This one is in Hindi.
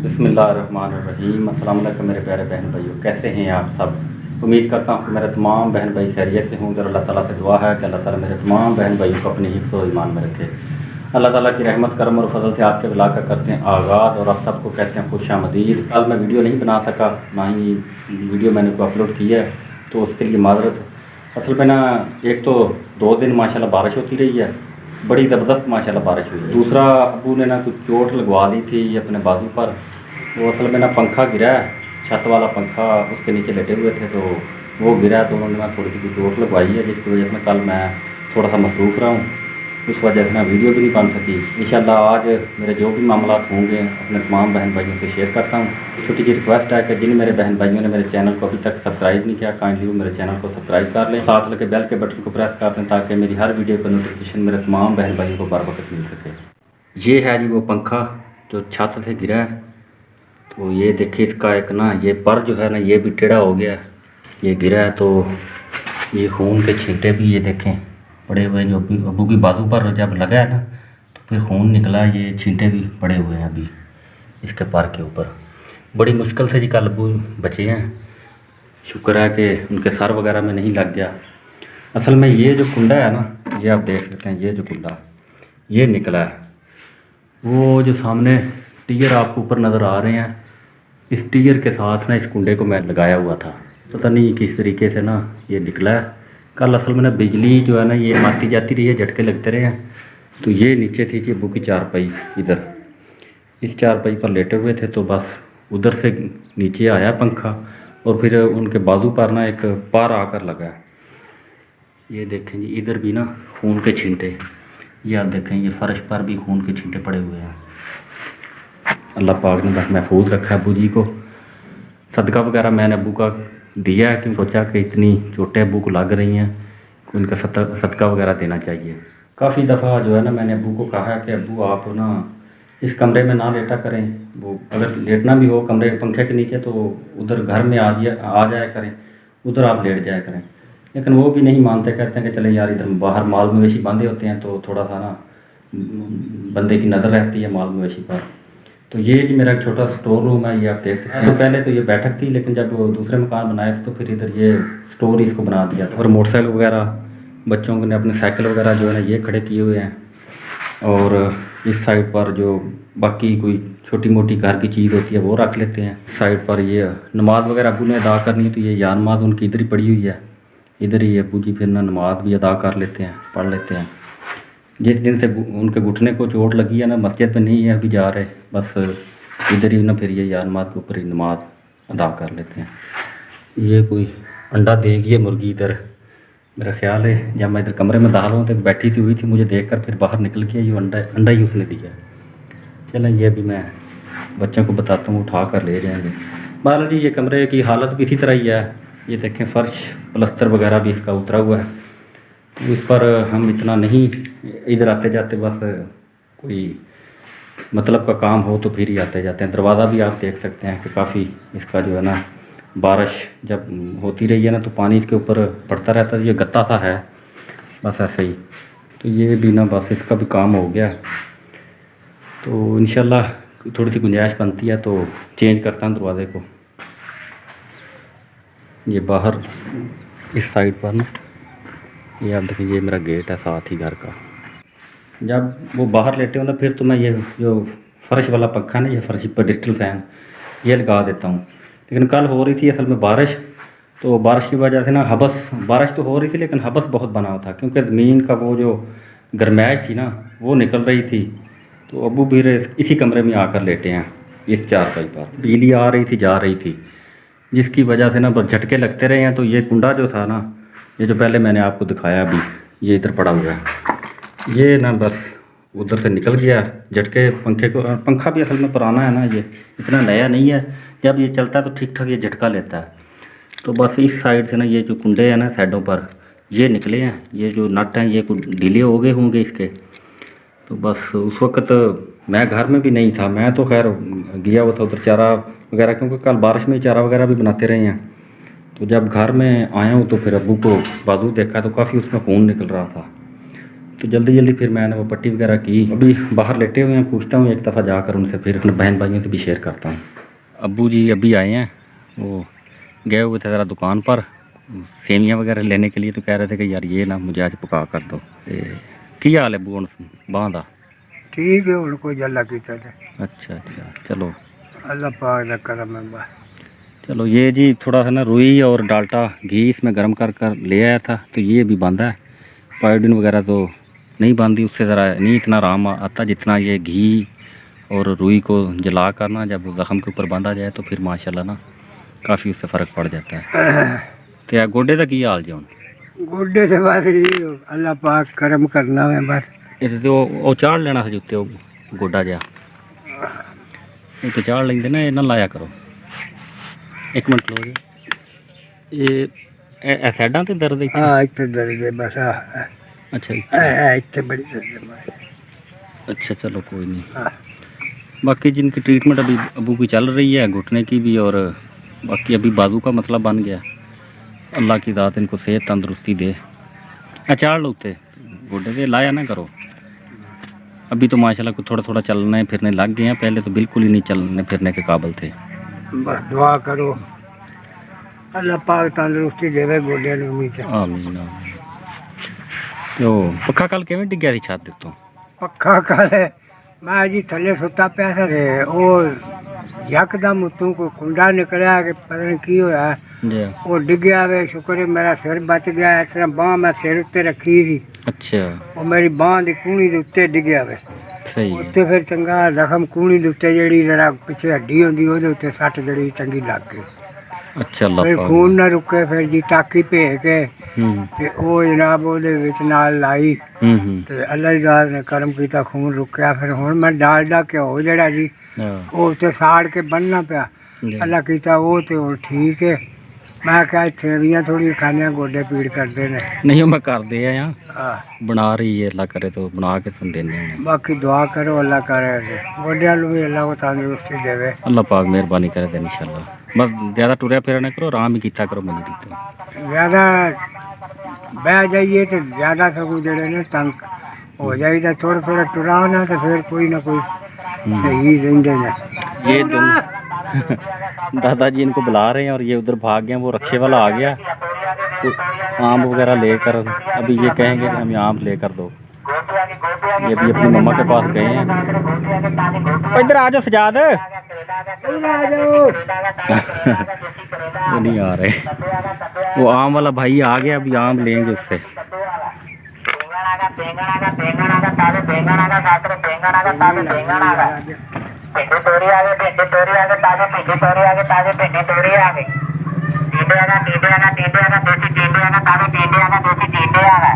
बिस्मिल्लाहिर्रहमानिर्रहीम। अस्सलाम वालेकुम मेरे प्यारे बहन भाइयों, कैसे हैं आप सब। उम्मीद करता हूँ कि मेरे तमाम बहन भाई खैरियत से होंगे और अल्लाह ताला से दुआ है कि अल्लाह ताला मेरे तमाम बहन भाइयों को अपने हिफ्ज़ और ईमान में रखे। अल्लाह ताला की रहमत करम और फजल से आज के व्लॉग का करते हैं आगाज़ और आप सबको कहते हैं खुशामदीद। कल मैं वीडियो नहीं बना सका, ना ही वीडियो मैंने को अपलोड किया है, तो उसके लिए माजरत। असल में ना एक तो 2 दिन माशाल्लाह बारिश होती रही है, बड़ी ज़बरदस्त माशाल्लाह बारिश हुई है। दूसरा अबू ने ना कुछ चोट लगवा ली थी अपने बाजू पर, वो असल में ना पंखा गिरा है, छत वाला पंखा उसके नीचे लेटे हुए थे तो वो गिरा, तो उन्होंने ना थोड़ी सी चोट लगवाई है, जिसकी वजह से कल मैं थोड़ा सा मसरूफ़ रहा हूँ, उस वजह से ना वीडियो भी नहीं बन सकी। इंशाल्लाह आज मेरे जो भी मामला होंगे अपने तमाम बहन भाइयों से शेयर करता हूँ। छोटी सी रिक्वेस्ट है कि जिन मेरे बहन भाइयों ने मेरे चैनल को अभी तक सब्सक्राइब नहीं किया, काइंडली वो मेरे चैनल को सब्सक्राइब कर लें, साथ लगे बेल के बटन को प्रेस कर दें ताकि मेरी हर वीडियो का नोटिफिकेशन मेरे तमाम बहन भाइयों को बर वक्त मिल सके। ये है जी वो पंखा जो छत से गिरा है, तो ये देखिए इसका एक ना ये पर जो है ना ये भी टेढ़ा हो गया, ये गिरा है तो ये खून के छींटे भी ये देखें पड़े हुए हैं, जो भी अबू की बाजू पर जब लगा है ना तो फिर खून निकला, ये छींटे भी पड़े हुए हैं अभी इसके पर के ऊपर। बड़ी मुश्किल से जी कल अबू बचे हैं, शुक्र है कि उनके सर वगैरह में नहीं लग गया। असल में ये जो कुंडा है ना, ये आप देख सकते हैं, ये जो कुंडा ये निकला है, वो जो सामने टीयर आपको ऊपर नज़र आ रहे हैं, इस टीयर के साथ ना इस कुंडे को मैं लगाया हुआ था, पता नहीं किस तरीके से ना ये निकला है। कल असल में ना बिजली जो है ना ये आती जाती रही है, झटके लगते रहे हैं, तो ये नीचे थी कि अबू की चारपाई, इधर इस चारपाई पर लेटे हुए थे, तो बस उधर से नीचे आया पंखा और फिर उनके बाजू पर ना एक पार आकर लगा। ये देखें जी इधर भी ना खून के छींटे, ये आप देखें ये फ़र्श पर भी खून के छींटे पड़े हुए हैं। अल्लाह पाक ने बस महफूज रखा है अबू जी को। सदका वगैरह मैंने अबू का दिया है, क्योंकि सोचा कि इतनी चोटें अबू को लग रही हैं, उनका सदका वगैरह देना चाहिए। काफ़ी दफ़ा जो है ना मैंने अबू को कहा है कि अबू आप ना इस कमरे में ना लेटा करें, वो अगर लेटना भी हो कमरे पंखे के नीचे तो उधर घर में आ जाया करें, उधर आप लेट जाया करें, लेकिन वो भी नहीं मानते, कहते हैं कि चले यार इधर बाहर माल मवेशी बांधे होते हैं तो थोड़ा सा ना बंदे की नज़र रहती है माल मवेशी पर। तो ये जी मेरा एक छोटा स्टोर रूम है, ये आप देख सकते हैं। तो पहले तो ये बैठक थी, लेकिन जब वो दूसरे मकान बनाए थे तो फिर इधर ये स्टोर इसको बना दिया था। और मोटरसाइकिल वगैरह बच्चों ने अपने साइकिल वगैरह जो है ना ये खड़े किए हुए हैं, और इस साइड पर जो बाकी कोई छोटी मोटी घर की चीज़ होती है वो रख लेते हैं। साइड पर ये नमाज वगैरह अबू ने अदा करनी है, तो ये यार नमाज उनकी इधर ही पड़ी हुई है, इधर ही अबू जी फिर ना नमाज भी अदा कर लेते हैं, पढ़ लेते हैं। जिस दिन से उनके घुटने को चोट लगी है ना, मस्जिद में नहीं है अभी जा रहे, बस इधर ही ना फिर ये यार नमाज के ऊपर ही नमाज अदा कर लेते हैं। ये कोई अंडा देगी है मुर्गी इधर, मेरा ख्याल है जब मैं इधर कमरे में दाखिल हूँ तो बैठी थी हुई थी, मुझे देखकर फिर बाहर निकल गया, ये अंडा ही उसने दिया। चलें ये भी मैं बच्चों को बताता हूँ, उठा कर ले जाएंगे। बहरहाल जी ये कमरे की हालत भी इसी तरह ही है, ये देखें फ़र्श प्लस्तर वगैरह भी इसका उतरा हुआ है, तो इस पर हम इतना नहीं इधर आते जाते, बस कोई मतलब का काम हो तो फिर ही आते जाते हैं। दरवाज़ा भी आप देख सकते हैं कि काफ़ी इसका जो है ना बारिश जब होती रही है ना तो पानी इसके ऊपर पड़ता रहता है, ये गत्ता सा है बस ऐसे ही। तो ये भी ना बस इसका भी काम हो गया, तो इंशाल्लाह थोड़ी सी गुंजाइश बनती है तो चेंज करता हूँ दरवाज़े को। ये बाहर इस साइड पर ना ये आप देखिए ये मेरा गेट है साथ ही घर का। जब वो बाहर लेटे हों फिर तो मैं ये जो फ़र्श वाला पंखा ना, ये फ़र्श पर डिजिटल फ़ैन ये लगा देता हूँ। लेकिन कल हो रही थी असल में बारिश, तो बारिश की वजह से ना हबस, बारिश तो हो रही थी लेकिन हबस बहुत बना हुआ था, क्योंकि ज़मीन का वो जो गर्माइश थी ना वो निकल रही थी, तो अबू भी इसी कमरे में आकर लेटे हैं इस चारपाई पर। बिजली आ रही थी जा रही थी, जिसकी वजह से ना बस झटके लगते रहे हैं। तो ये कुंडा जो था ना, ये जो पहले मैंने आपको दिखाया अभी, ये इधर पड़ा हुआ है, ये ना बस उधर से निकल गया झटके पंखे को। पंखा भी असल में पुराना है ना, ये इतना नया नहीं है, जब ये चलता है तो ठीक ठाक ये झटका लेता है। तो बस इस साइड से ना ये जो कुंडे हैं ना साइडों पर ये निकले हैं, ये जो नट हैं ये कुछ ढीले हो गए होंगे इसके। तो बस उस वक्त मैं घर में भी नहीं था, मैं तो खैर गया हुआ था उधर चारा वगैरह, क्योंकि कल बारिश में चारा वगैरह भी बनाते रहे हैं। तो जब घर में आया हूँ तो फिर अबू को बाजू देखा तो काफ़ी उसमें खून निकल रहा था, तो जल्दी जल्दी फिर मैंने वो पट्टी वगैरह की। अभी बाहर लेटे हुए हैं, पूछता हूँ एक दफ़ा जाकर उनसे, फिर अपने बहन भाइयों से भी शेयर करता हूँ। अब्बू जी अभी आए हैं, वो गए हुए थे ज़रा दुकान पर सेवियाँ वगैरह लेने के लिए, तो कह रहे थे कि यार ये ना मुझे आज पका कर दो। की हाल है अब्बू हुण बांह दा? ठीक है, हुण कोई जल्ला कीता ते अच्छा चलो अल्लाह पाक दा करम है बस। चलो। ये जी थोड़ा सा ना रुई और डाल्टा घी इसमें गर्म कर कर ले आया था, तो ये भी बांधा है। पायोडीन वगैरह तो नहीं बांधी, उससे ज़रा नहीं इतना आराम आता जितना ये घी और रुई को जला कर ना जब ज़ख़म के ऊपर बांधा जाए तो फिर माशाल्लाह ना काफ़ी उससे फ़र्क पड़ जाता है। तो यार गोडे का की हाल जी हुण? गोडे से बस अल्लाह पाक करम करना है बस। ये तो चाढ़ लेना था जुत्ते गोडा जहा तो चाढ़ लेंगे ना, ये ना लाया करो। एक मिनट लो जी, ये साइडां ते दर्द है? हाँ इतने दर्द है बस। अच्छा इतने बड़ी दर्द है। अच्छा चलो कोई नहीं। बाकी जिनकी ट्रीटमेंट अभी अबू की चल रही है, घुटने की भी, और बाकी अभी बाजू का मसला बन गया। अल्लाह की ज़ात इनको सेहत तंदुरुस्ती दे। चाड़ लो उत्ते गोडे दे, लाया ना करो। अभी तो माशाल्लाह को थोड़ा थोड़ा चलने फिरने लग गए हैं, पहले तो बिल्कुल ही नहीं चलने फिरने के काबिल थे। बस दुआ करो अल्लाह पाक तंदुरुस्ती देवे गोडे नूं भी। आमीन आमीन। तो पक्का कल किवें डिग्गिया सी छत उत्तों? पक्का कल मैं जी थले सुता पिया था ते ओ यकदम उत्तों कोई कुंडा निकलिया कि पता नहीं की होया, जी वो डिग्गिया वे। शुक्र है मेरा सिर बच गया। इस तरह बांह मैं सिर उत्ते रखी थी, अच्छा वो मेरी बांह दी कूणी दे उत्ते डिग्गिया वे। सही है। उत्ते फिर चंगा जख्म कूणी दे उत्ते जेहड़ी जरा पिछे हड्डी होंदी ओहदे उत्ते सੱਟ जड़ी चंगी लग गई। अच्छा अल्लाह फिर पाक। खून ना रुके, फिर जी टाकी भेज के ते ओ जनाब ओहदे विच नाल लाई ते अल्लाह दी ज़ात ने करम कीता, खून रुकिया। फिर हुण मैं डालडा घ्यो जेहड़ा जी ਉਹ ਉੱਤੇ ਸਾੜ ਕੇ ਬੰਨ੍ਹਣਾ ਪਿਆ। ਅੱਲਾ ਕੀਤਾ ਉਹ ਤੇ ਹੁਣ ਠੀਕ ਹੈ। ਮੈਂ ਕਿਹਾ ਇੱਥੇ ਵੀ ਥੋੜ੍ਹੀ ਖਾਣੀਆਂ ਗੋਡੇ ਪੀੜ ਕਰਦੇ ਨੇ। नहीं मैं कर दे आया, ਹਾਂ बना रही है अल्लाह करे तो बना के तुम देने हैं। ਬਾਕੀ ਦੁਆ ਕਰੋ ਅੱਲਾ ਕਰੇ ਗੋਡਿਆਂ ਨੂੰ ਵੀ ਅੱਲਾ ਉਹ ਤੰਦਰੁਸਤੀ ਦੇਵੇ। अल्लाह पाक मेहरबानी करे तो इंशाल्लाह। बस ज़्यादा टुरया फिरा ना करो, आराम ही किया करो मंजी तो। ਜ਼ਿਆਦਾ ਬਹਿ ਜਾਈਏ ਤੇ ਜ਼ਿਆਦਾ ਸਗੋਂ ਜਿਹੜੇ ਨੇ ਤੰਗ ਹੋ ਜਾਈਦਾ। ਥੋੜ੍ਹਾ ਥੋੜ੍ਹਾ ਟੁਰਾਓ ਨਾ ਤੇ ਫਿਰ ਕੋਈ ਨਾ ਕੋਈ ਸਹੀ ਰਹਿੰਦੇ ਨੇ। ये दोनों दादाजी इनको बुला रहे हैं और ये उधर भाग गए। वो रक्शे वाला आ गया तो आम वगैरह लेकर, अभी ये कहेंगे कि हमें आम लेकर दो। ये भी अपनी मम्मा के पास गए हैं। इधर आ जाओ सजाद। वो नहीं आ रहे। वो आम वाला भाई आ गया, अभी आम लेंगे उससे। भिंडी तोरी आ गई, भिंडी तोरी आ गई, ताजे भिंडी तोरी आ गई, ताजे भिंडी तोरी आ गई। टींडे आ गए, टींडे आ गए, टींडे आ गए, देसी टींडे आ गए, ताजे टींडे आ गए, देसी टींडे आ गए।